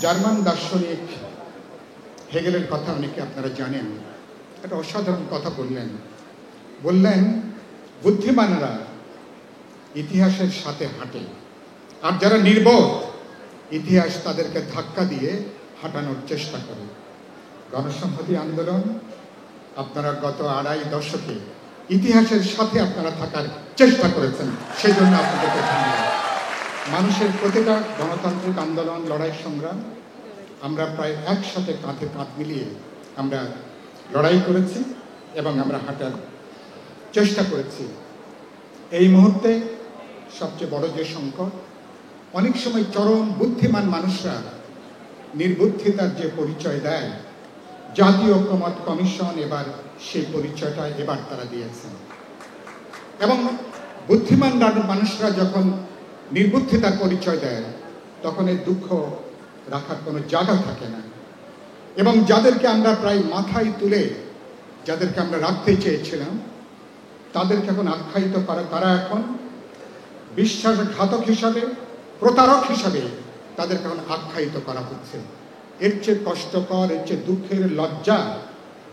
German দার্শনিক হেগেলের কথা অনেকে আপনারা জানেন। একটা অসাধারণ কথা বললেন বুদ্ধিমানরা ইতিহাসের সাথে হাঁটে, আর যারা নির্বোধ ইতিহাস তাদেরকে ধাক্কা দিয়ে হাঁটানোর চেষ্টা করে। গণসংহতি আন্দোলন আপনারা গত 2.5 দশকে ইতিহাসের সাথে আপনারা থাকার চেষ্টা করেছেন, সেই জন্য আপনাদেরকে ধন্যবাদ। মানুষের প্রতিটা গণতান্ত্রিক আন্দোলন, লড়াই, সংগ্রাম আমরা প্রায় একসাথে কাঁধে কাঁধ মিলিয়ে আমরা লড়াই করেছি এবং আমরা হাঁটার চেষ্টা করেছি। এই মুহূর্তে সবচেয়ে বড় যে সংকট, অনেক সময় চরম বুদ্ধিমান মানুষরা নির্বুদ্ধিতার যে পরিচয় দেয়, জাতীয় ঐক্যমত্য কমিশন এবার সেই পরিচয়টা এবার তারা দিয়েছেন। এবং বুদ্ধিমান মানুষরা যখন নির্বুদ্ধিতার পরিচয় দেয় তখন এই দুঃখ রাখার কোনো জায়গা থাকে না। এবং যাদেরকে আমরা প্রায় মাথায় তুলে যাদেরকে আমরা রাখতে চেয়েছিলাম তাদেরকে এখন আখ্যায়িত করা, তারা এখন বিশ্বাসঘাতক হিসাবে, প্রতারক হিসাবে তাদেরকে এখন আখ্যায়িত করা হচ্ছে। এর চেয়ে কষ্টকর, এর চেয়ে দুঃখের, লজ্জা,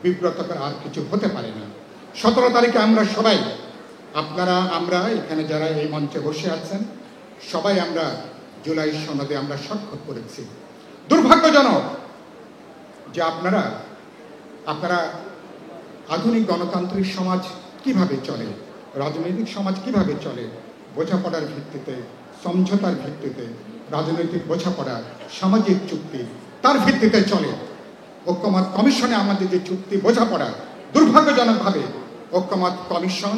বিব্রতকর আর কিছু হতে পারে না। 17 তারিখে আমরা সবাই, আপনারা, আমরা এখানে যারা এই মঞ্চে বসে আছেন সবাই আমরা জুলাই সনদে আমরা স্বাক্ষর করেছি। দুর্ভাগ্যজনক যে আপনারা আধুনিক গণতান্ত্রিক সমাজ কিভাবে চলে, রাজনৈতিক সমাজ কিভাবে চলে, বোঝাপড়ার ভিত্তিতে, সমঝোতার ভিত্তিতে, রাজনৈতিক বোঝাপড়া, সামাজিক চুক্তি, তার ভিত্তিতে চলে। ঐক্যমত কমিশনে আমাদের যে চুক্তি, বোঝাপড়া, দুর্ভাগ্যজনকভাবে ঐক্যমত কমিশন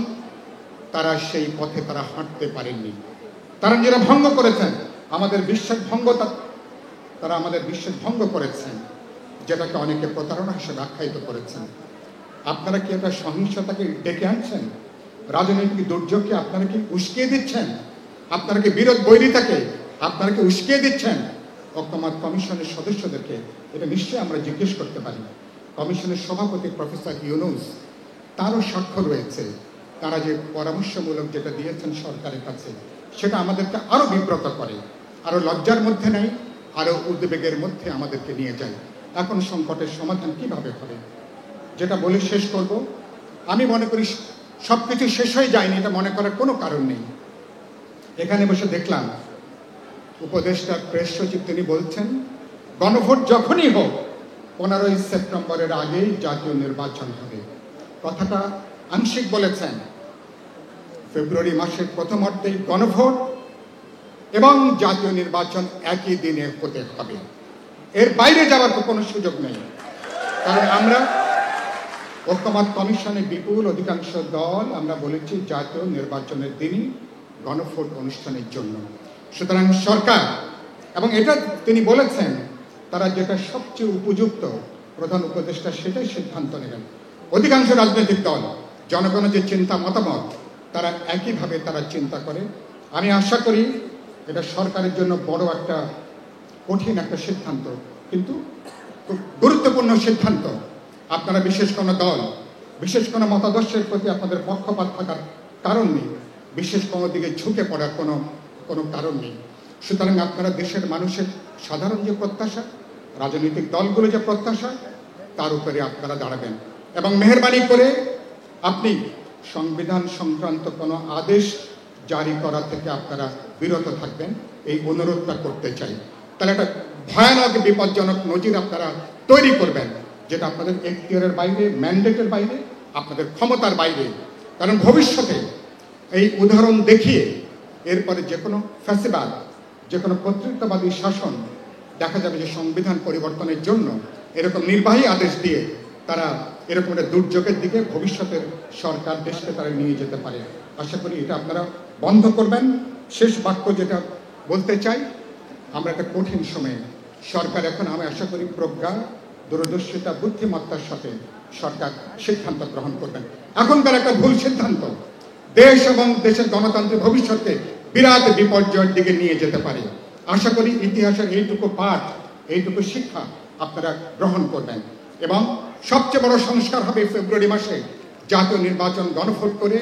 তারা সেই পথে তারা হাঁটতে পারেননি। তারা যারা ভঙ্গ করেছেন আমাদের বিশ্বাস ভঙ্গ, তারা আমাদের বিশ্বাস ভঙ্গ করেছেন, যেটাকে অনেকে প্রতারণা হিসেবে আখ্যায়িত করেছেন। আপনারা কি একটা সহিংসতাকে ডেকে আনছেন? রাজনৈতিক দুর্যোগকে আপনারা কি উস্কিয়ে দিচ্ছেন? আপনারা কি বিরোধ বৈরিতাকে আপনারা কি উস্কিয়ে দিচ্ছেন? ঐক্যমত কমিশনের সদস্যদেরকে এটা নিশ্চয়ই আমরা জিজ্ঞেস করতে পারি। কমিশনের সভাপতি প্রফেসর ইউনুস, তারও স্বাক্ষর রয়েছে। তারা যে পরামর্শমূলক যেটা দিয়েছেন সরকারের কাছে, সেটা আমাদেরকে আরো বিব্রত করে, আরো লজ্জার মধ্যে নেয়, আরো উদ্বেগের মধ্যে আমাদেরকে নিয়ে যায়। এখন সংকটের সমাধান কিভাবে হবে, যেটা বলে শেষ করব। আমি মনে করি সবকিছু শেষ হয়ে যায়নি, এটা মনে করার কোনো কারণ নেই। এখানে বসে দেখলাম উপদেষ্টার প্রেস সচিব তিনি বলছেন গণভোট যখনই হোক 15ই সেপ্টেম্বরের আগেই জাতীয় নির্বাচন হবে। কথাটা আংশিক বলেছেন। ফেব্রুয়ারি মাসের প্রথমার্ধেই গণভোট এবং জাতীয় নির্বাচন একই দিনে হতে হবে, এর বাইরে যাওয়ার কোনো সুযোগ নেই। কারণ আমরা ঐক্যমত কমিশনের বিপুল অধিকাংশ দল আমরা বলেছি জাতীয় নির্বাচনের দিনই গণভোট অনুষ্ঠানের জন্য। সুতরাং সরকার, এবং এটা তিনি বলেছেন তারা যেটা সবচেয়ে উপযুক্ত, প্রধান উপদেষ্টা সেটাই সিদ্ধান্ত নেবেন। অধিকাংশ রাজনৈতিক দল, জনগণের যে চিন্তা মতামত, তারা একইভাবে তারা চিন্তা করে। আমি আশা করি এটা সরকারের জন্য বড় একটা কঠিন একটা সিদ্ধান্ত, কিন্তু খুব গুরুত্বপূর্ণ সিদ্ধান্ত। আপনারা বিশেষ কোনো দল, বিশেষ কোনো মতাদর্শের প্রতি আপনাদের পক্ষপাত থাকার কারণ নেই, বিশেষ কোনো দিকে ঝুঁকে পড়ার কোনো কারণ নেই। সুতরাং আপনারা দেশের মানুষের সাধারণ যে প্রত্যাশা, রাজনৈতিক দলগুলো যে প্রত্যাশা, তার উপরে আপনারা দাঁড়াবেন এবং মেহেরবানি করে আপনি সংবিধান সংক্রান্ত কোনো আদেশ জারি করা থেকে আপনারা বিরত থাকবেন, এই অনুরোধটা করতে চাই। তাহলে একটা ভয়ানক বিপজ্জনক নজির আপনারা তৈরি করবেন, যেটা আপনাদের এখতিয়ারের বাইরে, ম্যান্ডেটের বাইরে, আপনাদের ক্ষমতার বাইরে। কারণ ভবিষ্যতে এই উদাহরণ দেখিয়ে এরপরে যে কোনো ফ্যাসিবাদ, যে কোনো কর্তৃত্ববাদী শাসন দেখা যাবে যে সংবিধান পরিবর্তনের জন্য এরকম নির্বাহী আদেশ দিয়ে তারা এরকম একটা দুর্যোগের দিকে ভবিষ্যতের সরকার দেশকে তারা নিয়ে যেতে পারে। আশা করি এটা আপনারা বন্ধ করবেন। শেষ বাক্য যেটা বলতে চাই, আমরা একটা কঠিন সময়ে সরকার এখন, আমি আশা করি প্রজ্ঞা, দূরদর্শিতা, বুদ্ধিমত্তার সাথে সরকার সিদ্ধান্ত গ্রহণ করবেন। এখনকার একটা ভুল সিদ্ধান্ত দেশ এবং দেশের গণতান্ত্রিক ভবিষ্যৎকে বিরাট বিপর্যয়ের দিকে নিয়ে যেতে পারে। আশা করি ইতিহাসের এইটুকু পাঠ, এইটুকু শিক্ষা আপনারা গ্রহণ করবেন। এবং সবচেয়ে বড় সংস্কার হবে ফেব্রুয়ারি মাসে জাতীয় নির্বাচন গণভোট করে।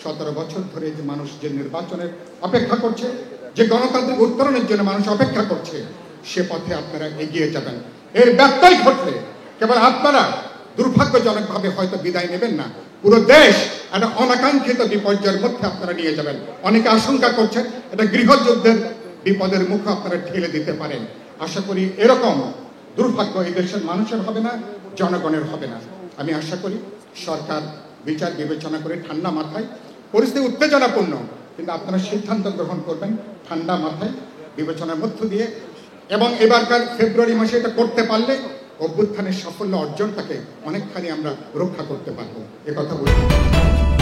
17 বছর ধরে যে মানুষ যে নির্বাচনের অপেক্ষা করছে, যে গণতান্ত্রিক উত্তরণের জন্য মানুষ অপেক্ষা করছে, সে পথে আপনারা এগিয়ে যাবেন। এর ব্যত্যয় ঘটলে কেবল আপনারা দুর্ভাগ্যজনকভাবে হয়তো বিদায় নেবেন না, পুরো দেশ একটা অনাকাঙ্ক্ষিত বিপর্যয়ের মধ্যে আপনারা নিয়ে যাবেন। অনেকে আশঙ্কা করছেন এটা গৃহযুদ্ধের বিপদের মুখে আপনারা ঠেলে দিতে পারেন। আশা করি এরকম দুর্ভাগ্য এই দেশের মানুষের হবে না, জনগণের হবে না। আমি আশা করি সরকার বিচার বিবেচনা করে ঠান্ডা মাথায়, পরিস্থিতি উত্তেজনাপূর্ণ, কিন্তু আপনারা সিদ্ধান্ত গ্রহণ করবেন ঠান্ডা মাথায়, বিবেচনার মধ্য দিয়ে, এবং এবারকার ফেব্রুয়ারি মাসে এটা করতে পারলে অভ্যুত্থানের সাফল্য অর্জনটাকে অনেকখানি আমরা রক্ষা করতে পারবো, এ কথা বলতে